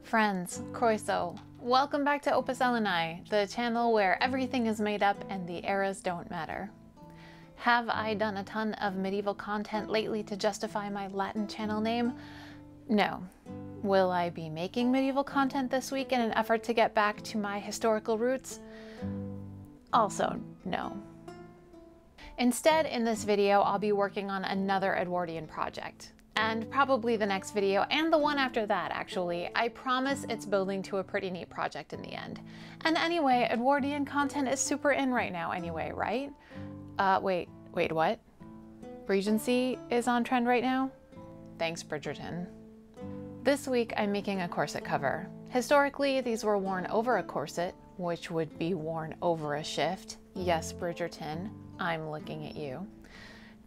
Friends, Croiso, welcome back to Opus Elenae, the channel where everything is made up and the eras don't matter. Have I done a ton of medieval content lately to justify my Latin channel name? No. Will I be making medieval content this week in an effort to get back to my historical roots? Also, no. Instead, in this video, I'll be working on another Edwardian project. And probably the next video, and the one after that, actually. I promise it's building to a pretty neat project in the end. And anyway, Edwardian content is super in right now anyway, right? Wait, what? Regency is on trend right now? Thanks, Bridgerton. This week, I'm making a corset cover. Historically, these were worn over a corset, which would be worn over a shift. Yes, Bridgerton, I'm looking at you.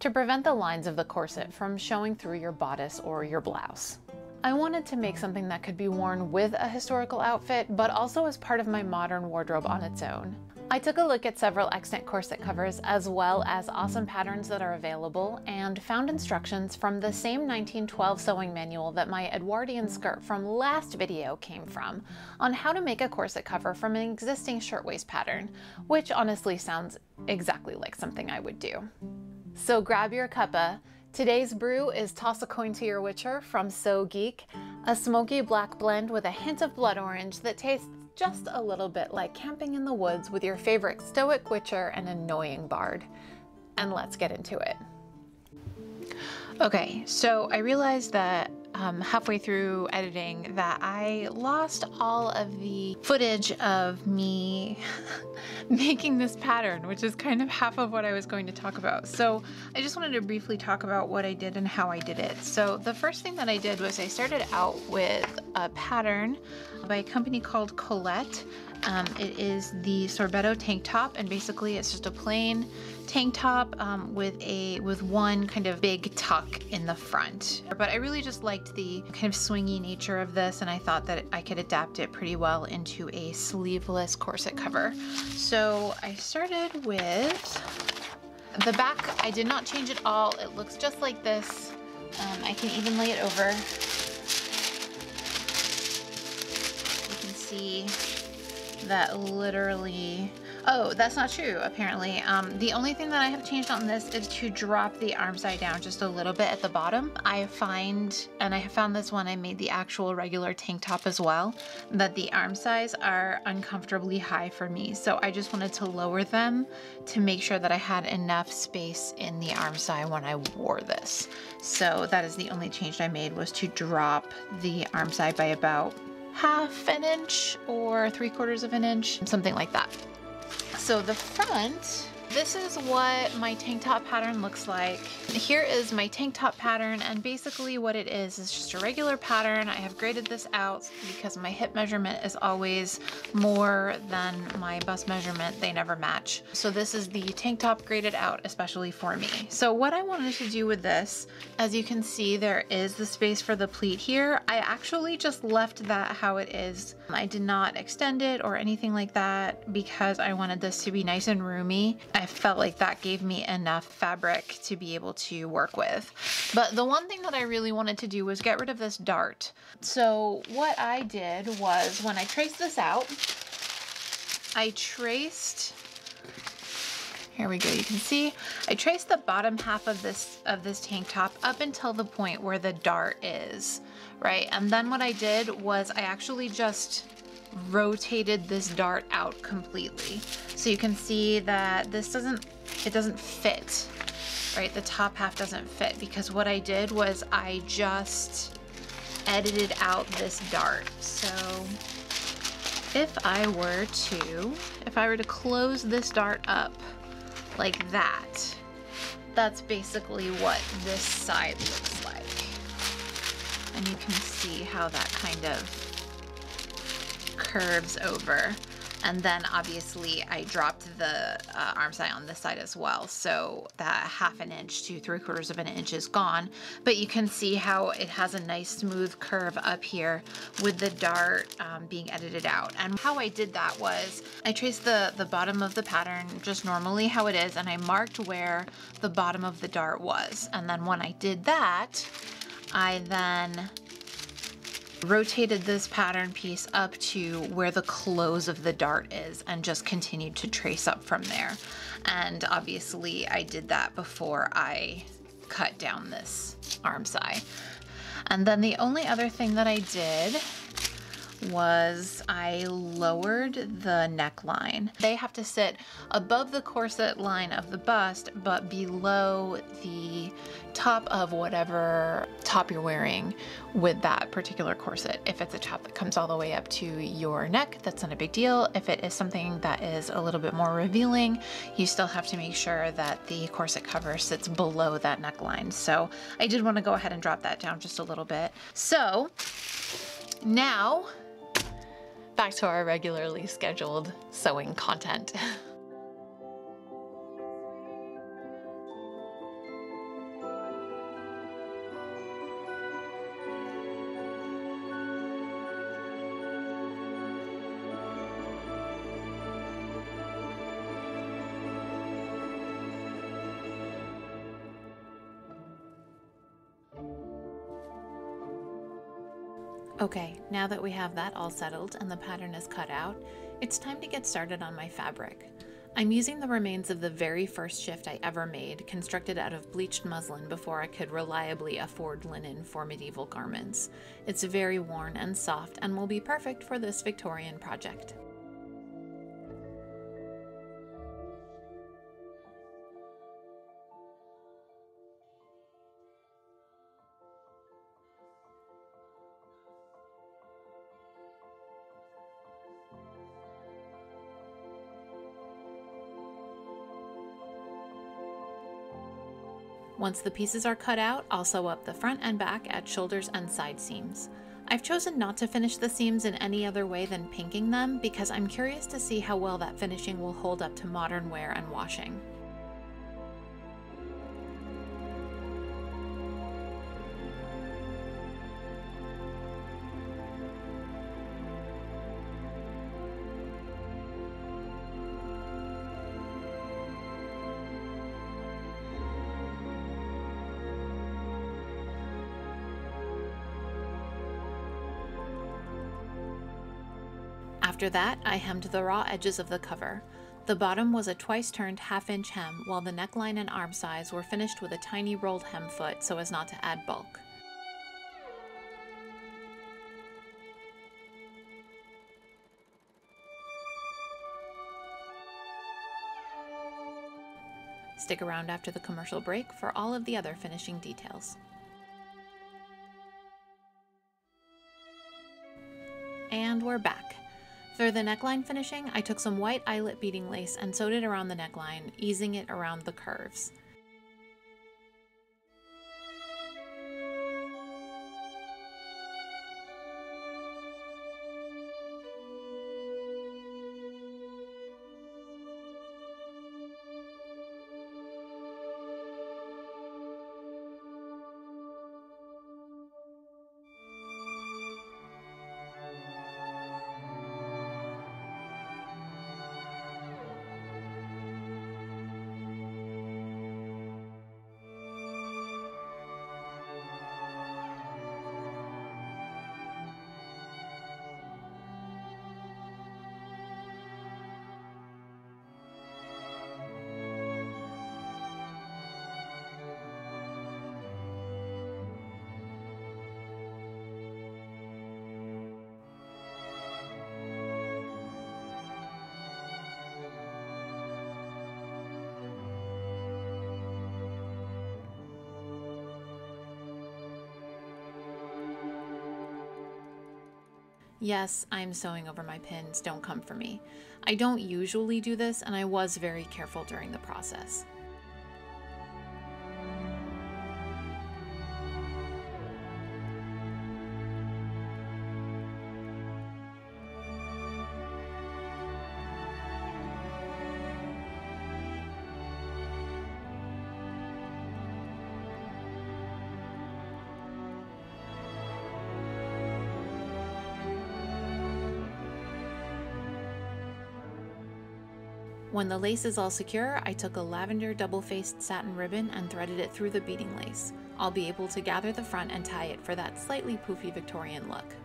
To prevent the lines of the corset from showing through your bodice or your blouse. I wanted to make something that could be worn with a historical outfit, but also as part of my modern wardrobe on its own. I took a look at several extant corset covers as well as awesome patterns that are available and found instructions from the same 1912 sewing manual that my Edwardian skirt from last video came from on how to make a corset cover from an existing shirtwaist pattern, which honestly sounds exactly like something I would do. So grab your cuppa. Today's brew is Toss a Coin to Your Witcher from So Geek, a smoky black blend with a hint of blood orange that tastes just a little bit like camping in the woods with your favorite stoic witcher and annoying bard. And let's get into it. Okay, so I realized that halfway through editing that I lost all of the footage of me making this pattern, which is kind of half of what I was going to talk about. So I just wanted to briefly talk about what I did and how I did it. So the first thing that I did was I started out with a pattern by a company called Colette. It is the sorbetto tank top, and basically it's just a plain tank top with one kind of big tuck in the front. But I really just liked the kind of swingy nature of this, and I thought that I could adapt it pretty well into a sleeveless corset cover. So I started with the back. I did not change it all. It looks just like this. I can even lay it over. You can see that literally, oh, that's not true, apparently. The only thing that I have changed on this is to drop the arm side down just a little bit at the bottom. I find, and I have found this when I made the actual regular tank top as well, that the arm sides are uncomfortably high for me. So I just wanted to lower them to make sure that I had enough space in the arm side when I wore this. So that is the only change I made, was to drop the arm side by about half an inch or 3/4 of an inch, something like that. So the front, this is what my tank top pattern looks like. Here is my tank top pattern, and basically what it is just a regular pattern. I have graded this out because my hip measurement is always more than my bust measurement. They never match. So this is the tank top graded out especially for me. So what I wanted to do with this, as you can see, there is the space for the pleat here. I actually just left that how it is. I did not extend it or anything like that because I wanted this to be nice and roomy. I felt like that gave me enough fabric to be able to work with. But the one thing that I really wanted to do was get rid of this dart. So what I did was, when I traced this out, I traced, here we go, you can see, I traced the bottom half of this tank top up until the point where the dart is, right? And then what I did was I actually just rotated this dart out completely. So you can see that this doesn't fit, right? The top half doesn't fit because what I did was I just edited out this dart. So if I were to close this dart up like that, that's basically what this side looks like. And you can see how that kind of curves over. And then obviously I dropped the arm side on this side as well. So that half an inch to 3/4 of an inch is gone. But you can see how it has a nice smooth curve up here with the dart being edited out. And how I did that was I traced the bottom of the pattern just normally how it is, and I marked where the bottom of the dart was. And then when I did that, I then rotated this pattern piece up to where the close of the dart is and just continued to trace up from there. And obviously I did that before I cut down this arm side. And then the only other thing that I did was I lowered the neckline. They have to sit above the corset line of the bust, but below the top of whatever top you're wearing with that particular corset. If it's a top that comes all the way up to your neck, that's not a big deal. If it is something that is a little bit more revealing, you still have to make sure that the corset cover sits below that neckline. So I did want to go ahead and drop that down just a little bit. So now, back to our regularly scheduled sewing content. Okay, now that we have that all settled and the pattern is cut out, it's time to get started on my fabric. I'm using the remains of the very first shift I ever made, constructed out of bleached muslin before I could reliably afford linen for medieval garments. It's very worn and soft and will be perfect for this Victorian project. Once the pieces are cut out, I'll sew up the front and back at shoulders and side seams. I've chosen not to finish the seams in any other way than pinking them because I'm curious to see how well that finishing will hold up to modern wear and washing. After that, I hemmed the raw edges of the cover. The bottom was a twice-turned half-inch hem, while the neckline and arm sides were finished with a tiny rolled hem foot so as not to add bulk. Stick around after the commercial break for all of the other finishing details. And we're back. For the neckline finishing, I took some white eyelet beading lace and sewed it around the neckline, easing it around the curves. Yes, I'm sewing over my pins, don't come for me. I don't usually do this, and I was very careful during the process. When the lace is all secure, I took a lavender double-faced satin ribbon and threaded it through the beading lace. I'll be able to gather the front and tie it for that slightly poofy Victorian look.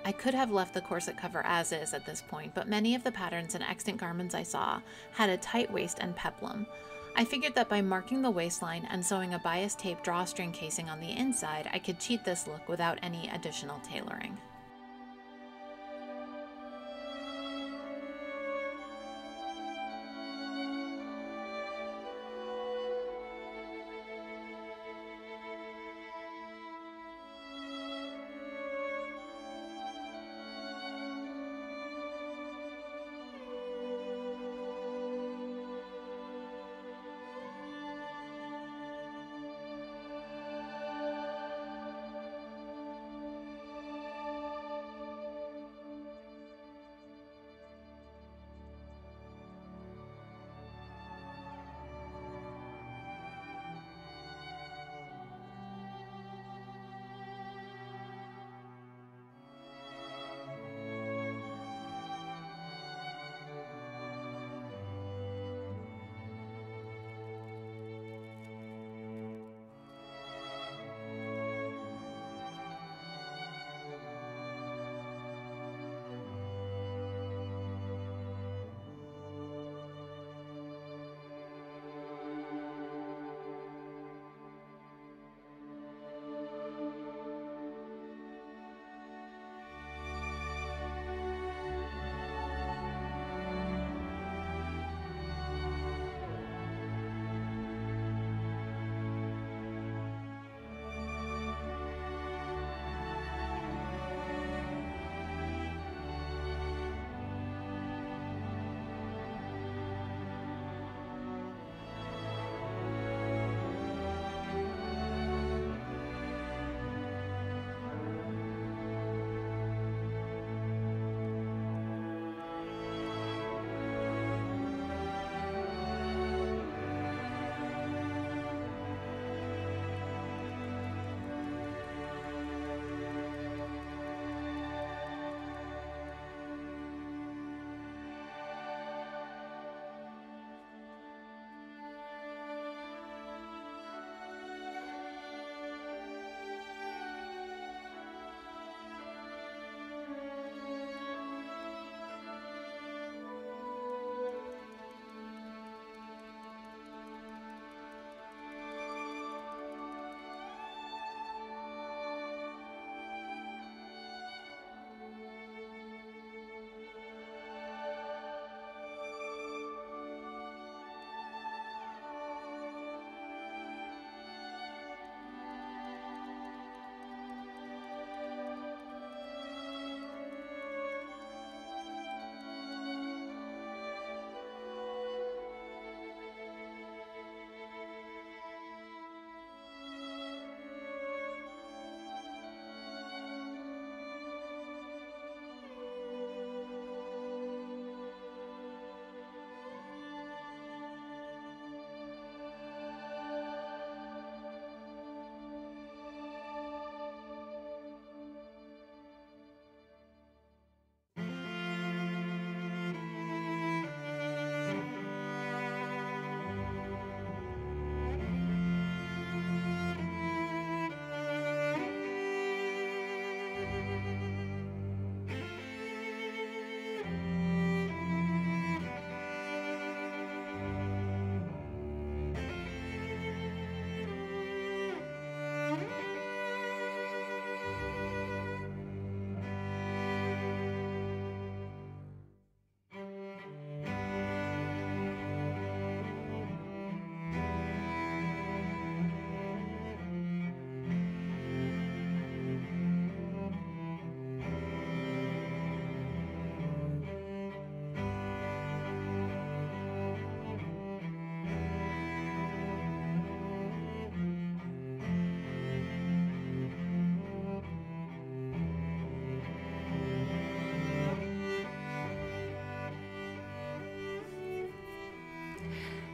I could have left the corset cover as is at this point, but many of the patterns and extant garments I saw had a tight waist and peplum. I figured that by marking the waistline and sewing a bias tape drawstring casing on the inside, I could cheat this look without any additional tailoring.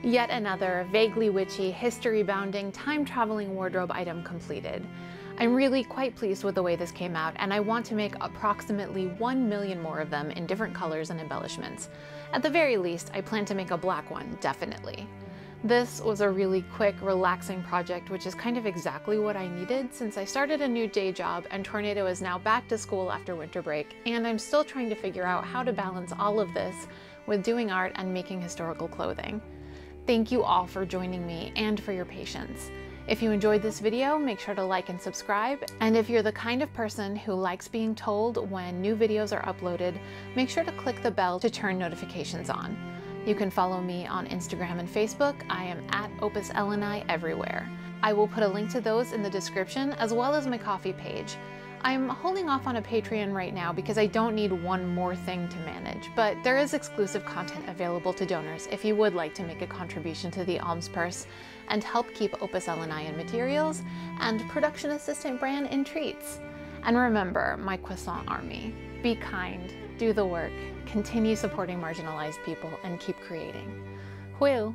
Yet another vaguely witchy, history-bounding, time-traveling wardrobe item completed. I'm really quite pleased with the way this came out, and I want to make approximately 1 million more of them in different colors and embellishments. At the very least, I plan to make a black one, definitely. This was a really quick, relaxing project, which is kind of exactly what I needed since I started a new day job and Tornado is now back to school after winter break, and I'm still trying to figure out how to balance all of this with doing art and making historical clothing. Thank you all for joining me and for your patience. If you enjoyed this video, make sure to like and subscribe. And if you're the kind of person who likes being told when new videos are uploaded, make sure to click the bell to turn notifications on. You can follow me on Instagram and Facebook. I am at Opus Eleni everywhere. I will put a link to those in the description as well as my Ko-fi page. I'm holding off on a Patreon right now because I don't need one more thing to manage, but there is exclusive content available to donors if you would like to make a contribution to the Alms Purse and help keep Opus Eleni in materials and production assistant Bran in treats. And remember, my croissant army, be kind, do the work, continue supporting marginalized people, and keep creating. Hwyl!